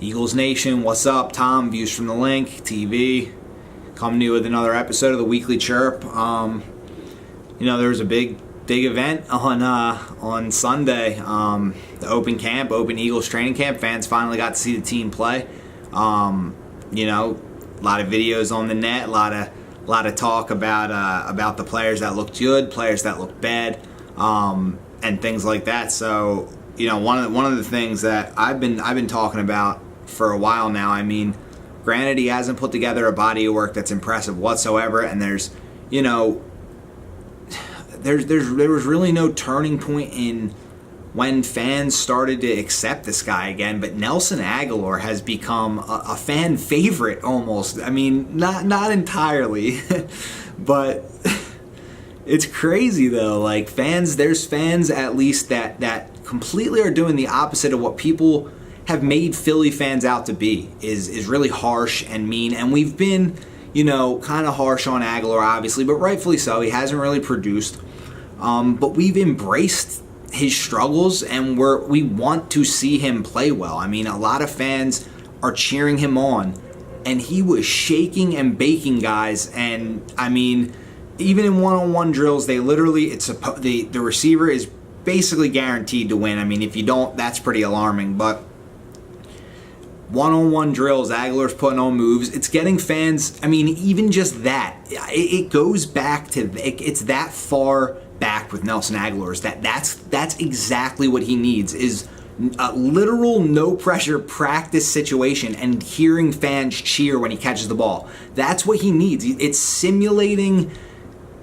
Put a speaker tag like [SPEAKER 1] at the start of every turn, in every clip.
[SPEAKER 1] Eagles Nation, what's up? Tom, Views from the Link, TV, coming to you with another episode of the Weekly Chirp. There was a big event on Sunday. The open Eagles training camp. Fans finally got to see the team play. A lot of videos on the net, a lot of talk about the players that looked good, players that looked bad, and things like that. So, one of the things that I've been talking about for a while now. I mean, granted, he hasn't put together a body of work that's impressive whatsoever, and there was really no turning point in when fans started to accept this guy again. But Nelson Agholor has become a fan favorite almost. I mean, not entirely, but it's crazy though. Like there's fans at least that completely are doing the opposite of what people have made Philly fans out to be, is really harsh and mean. And we've been, kind of harsh on Agholor, obviously, but rightfully so. He hasn't really produced. But we've embraced his struggles, and we want to see him play well. I mean, a lot of fans are cheering him on, and he was shaking and baking guys. And I mean, even in one-on-one drills, they literally, the receiver is basically guaranteed to win. I mean, if you don't, that's pretty alarming. But one-on-one drills, Agholor's putting on moves. It's getting fans, I mean, even just that. It goes back to, it's that far back with Nelson Agholor. That's exactly what he needs, is a literal no-pressure practice situation and hearing fans cheer when he catches the ball. That's what he needs. It's simulating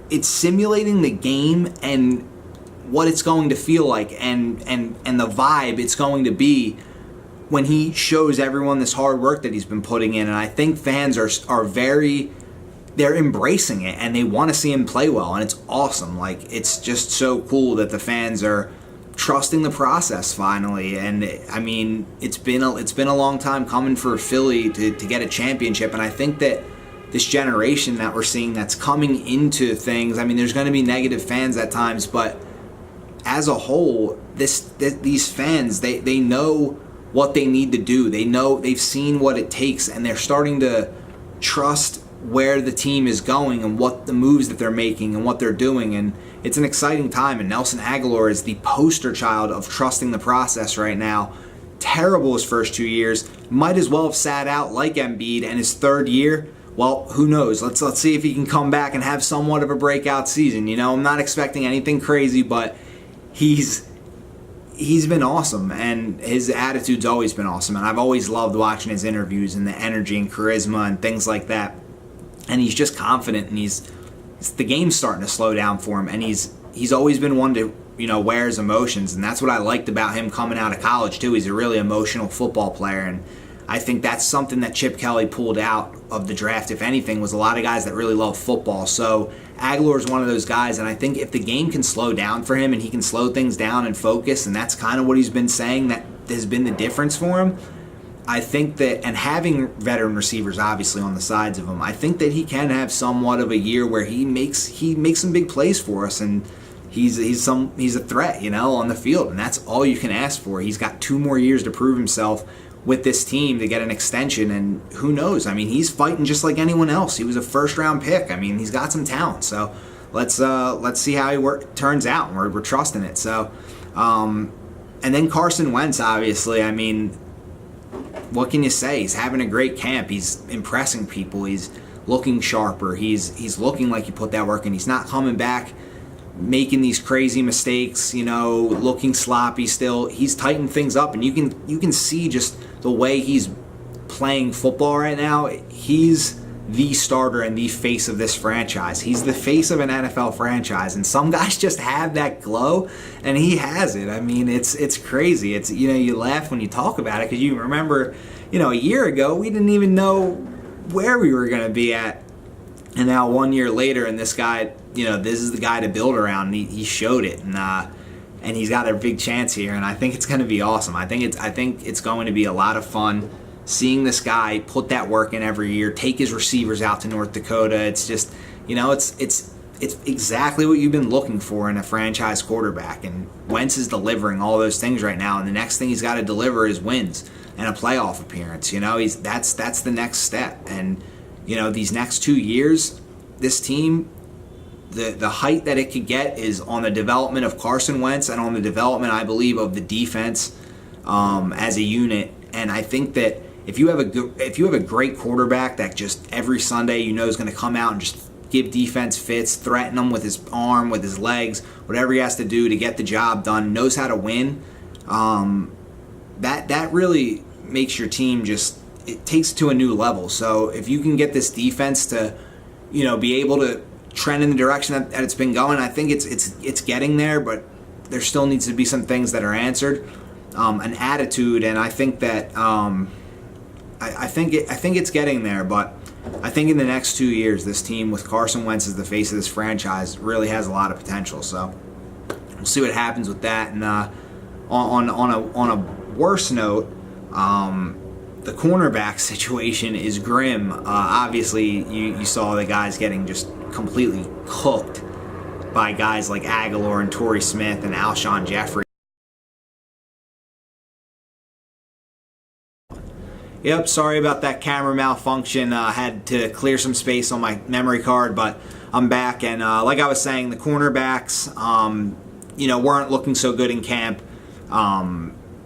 [SPEAKER 1] the game and what it's going to feel like and the vibe it's going to be when he shows everyone this hard work that he's been putting in. And I think fans they're embracing it, and they want to see him play well, and it's awesome. Like, it's just so cool that the fans are trusting the process finally. And I mean, it's been a long time coming for Philly to get a championship, and I think that this generation that we're seeing that's coming into things, I mean, there's going to be negative fans at times, but as a whole, these fans, they know what they need to do. They've seen what it takes, and they're starting to trust where the team is going and what the moves that they're making and what they're doing. And it's an exciting time, and Nelson Agholor is the poster child of trusting the process right now. Terrible his first 2 years. Might as well have sat out like Embiid, and his third year, well, who knows? Let's see if he can come back and have somewhat of a breakout season. I'm not expecting anything crazy, but he's been awesome, and his attitude's always been awesome, and I've always loved watching his interviews and the energy and charisma and things like that. And he's just confident, and the game's starting to slow down for him, and he's always been one to wear his emotions, and that's what I liked about him coming out of college too. He's a really emotional football player, and I think that's something that Chip Kelly pulled out of the draft, if anything, was a lot of guys that really love football. So Agholor is one of those guys, and I think if the game can slow down for him and he can slow things down and focus, and that's kind of what he's been saying that has been the difference for him, I think that, and having veteran receivers obviously on the sides of him, I think that he can have somewhat of a year where he makes some big plays for us, and he's a threat, on the field, and that's all you can ask for. He's got 2 more years to prove himself with this team to get an extension, and who knows? I mean, he's fighting just like anyone else. He was a first-round pick. I mean, he's got some talent. So let's see how he turns out, and we're trusting it. So, and then Carson Wentz, obviously. I mean, what can you say? He's having a great camp. He's impressing people. He's looking sharper. He's looking like he put that work in. He's not coming back making these crazy mistakes, looking sloppy still. He's tightened things up, and you can see just the way he's playing football right now. He's the starter and the face of this franchise. He's the face of an NFL franchise, and some guys just have that glow, and he has it. I mean, it's crazy. It's you laugh when you talk about it, because you remember, a year ago we didn't even know where we were going to be at, and now 1 year later, and this guy, this is the guy to build around. And he showed it, and he's got a big chance here, and I think it's going to be awesome. I think it's going to be a lot of fun seeing this guy put that work in every year, take his receivers out to North Dakota. It's just, it's it's exactly what you've been looking for in a franchise quarterback. And Wentz is delivering all those things right now. And the next thing he's got to deliver is wins and a playoff appearance. That's the next step. And these next 2 years, this team, the height that it could get is on the development of Carson Wentz and on the development, I believe, of the defense as a unit. And I think that if you have a great quarterback that just every Sunday is going to come out and just give defense fits, threaten them with his arm, with his legs, whatever he has to do to get the job done, knows how to win, that really makes your team it takes it to a new level. So if you can get this defense to be able to trend in the direction that it's been going, I think it's getting there, but there still needs to be some things that are answered, an attitude, and I think that I think it's getting there. But I think in the next 2 years, this team with Carson Wentz as the face of this franchise really has a lot of potential. So we'll see what happens with that. And on a worse note, the cornerback situation is grim. Obviously, you saw the guys getting just completely cooked by guys like Agholor and Torrey Smith and Alshon Jeffrey. Yep, sorry about that camera malfunction. I had to clear some space on my memory card, but I'm back. And like I was saying, the cornerbacks, weren't looking so good in camp.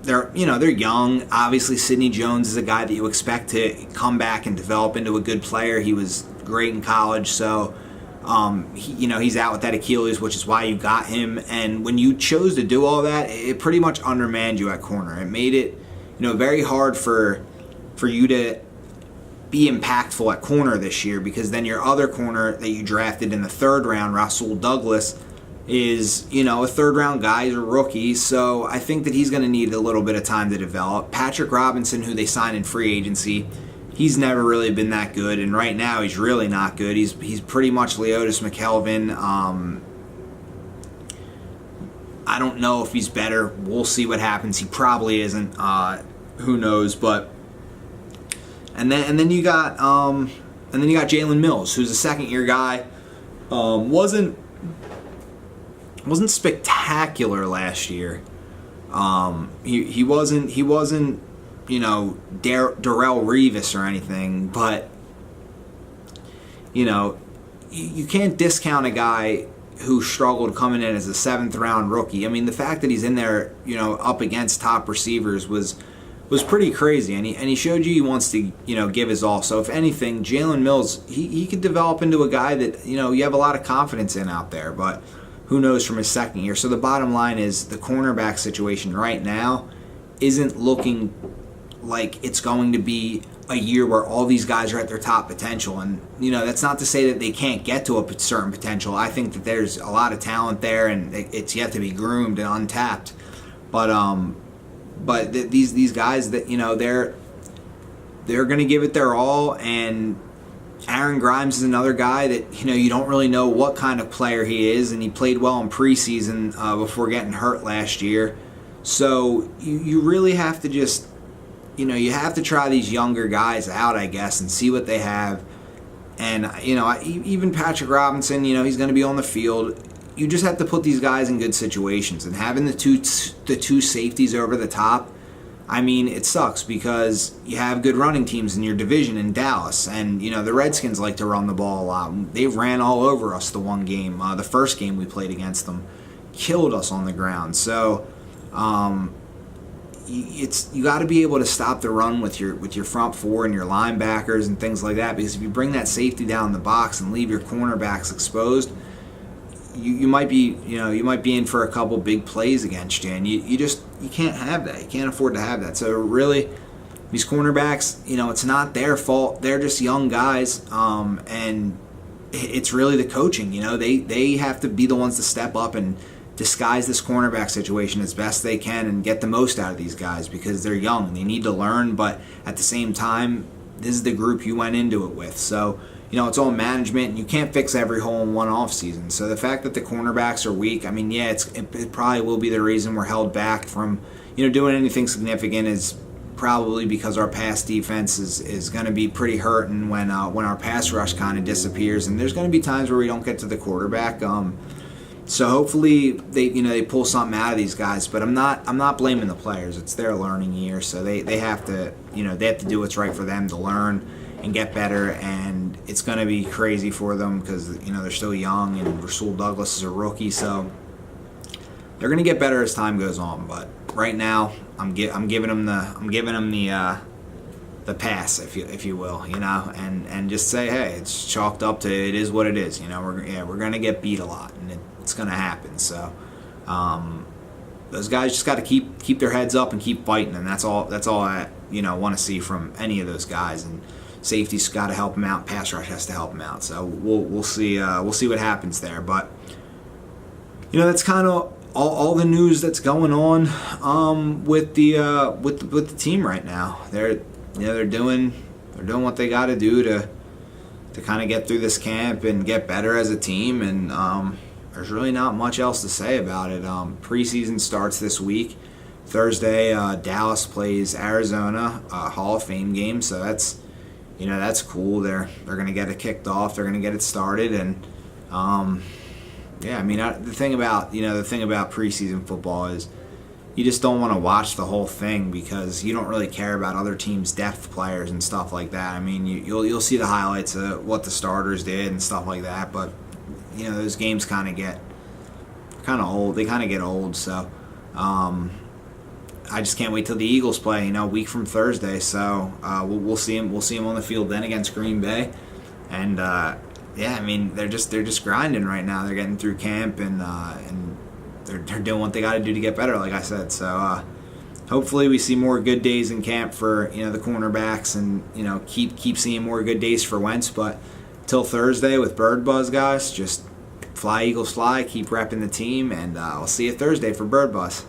[SPEAKER 1] They're young. Obviously, Sidney Jones is a guy that you expect to come back and develop into a good player. He was great in college, so he's out with that Achilles, which is why you got him. And when you chose to do all that, it pretty much undermanned you at corner. It made it, very hard for you to be impactful at corner this year, because then your other corner that you drafted in the 3rd round, Rasul Douglas, is, a 3rd round guy. He's a rookie, so I think that he's going to need a little bit of time to develop. Patrick Robinson, who they signed in free agency, he's never really been that good, and right now he's really not good. He's pretty much Leotis McKelvin. I don't know if he's better. We'll see what happens. He probably isn't. Who knows? But and then you got Jalen Mills, who's a 2nd-year guy. Wasn't spectacular last year. He wasn't Darrelle Revis or anything, but you can't discount a guy who struggled coming in as a 7th round rookie. I mean, the fact that he's in there, up against top receivers was pretty crazy, and he showed you he wants to give his all. So if anything, Jalen Mills, he could develop into a guy that you have a lot of confidence in out there, but who knows from his 2nd year. So the bottom line is the cornerback situation right now isn't looking like it's going to be a year where all these guys are at their top potential. And, that's not to say that they can't get to a certain potential. I think that there's a lot of talent there, and it's yet to be groomed and untapped. But these guys that, they're going to give it their all. And Aaron Grimes is another guy that, you don't really know what kind of player he is, and he played well in preseason before getting hurt last year. So you really have to just, you have to try these younger guys out, I guess, and see what they have. And, even Patrick Robinson, he's going to be on the field. You just have to put these guys in good situations. And having the two safeties over the top, I mean, it sucks because you have good running teams in your division in Dallas. And, the Redskins like to run the ball a lot. They ran all over us the one game. The first game we played against them killed us on the ground. So, you got to be able to stop the run with your front 4 and your linebackers and things like that, because if you bring that safety down in the box and leave your cornerbacks exposed, you might be in for a couple big plays against you, and you can't have that. You can't afford to have that. So really, these cornerbacks, it's not their fault. They're just young guys, and it's really the coaching. They have to be the ones to step up and disguise this cornerback situation as best they can and get the most out of these guys, because they're young and they need to learn, but at the same time, this is the group you went into it with. So, it's all management, and you can't fix every hole in one offseason. So the fact that the cornerbacks are weak, I mean, it probably will be the reason we're held back from, doing anything significant, is probably because our pass defense is going to be pretty hurting when our pass rush kind of disappears, and there's going to be times where we don't get to the quarterback. So hopefully they pull something out of these guys, but I'm not blaming the players. It's their learning year, so they have to do what's right for them to learn and get better, and it's going to be crazy for them because they're still young, and Rasul Douglas is a rookie, so they're going to get better as time goes on. But right now, I'm giving them the pass, if you will, and just say, hey, it's chalked up to it is what it is. We're going to get beat a lot, and it's going to happen. So those guys just got to keep their heads up and keep fighting, and that's all I want to see from any of those guys. And safety's got to help them out. Pass rush has to help them out. So we'll see what happens there. But that's kind of all the news that's going on with the team right now. They're doing what they got to do to kind of get through this camp and get better as a team. And there's really not much else to say about it. Preseason starts this week. Thursday, Dallas plays Arizona, Hall of Fame game. So that's cool. They're going to get it kicked off. They're going to get it started, and the thing about preseason football is you just don't want to watch the whole thing because you don't really care about other teams' depth players and stuff like that. I mean, you'll see the highlights of what the starters did and stuff like that, but those games kind of get old. They kind of get old, so I just can't wait till the Eagles play. A week from Thursday, so we'll see them. We'll see them on the field then against Green Bay, and they're just grinding right now. They're getting through camp and they're doing what they got to do to get better, like I said. So hopefully we see more good days in camp for the cornerbacks, and keep seeing more good days for Wentz. But till Thursday with Bird Buzz, guys, just fly Eagles fly, keep repping the team, and I'll see you Thursday for Bird Buzz.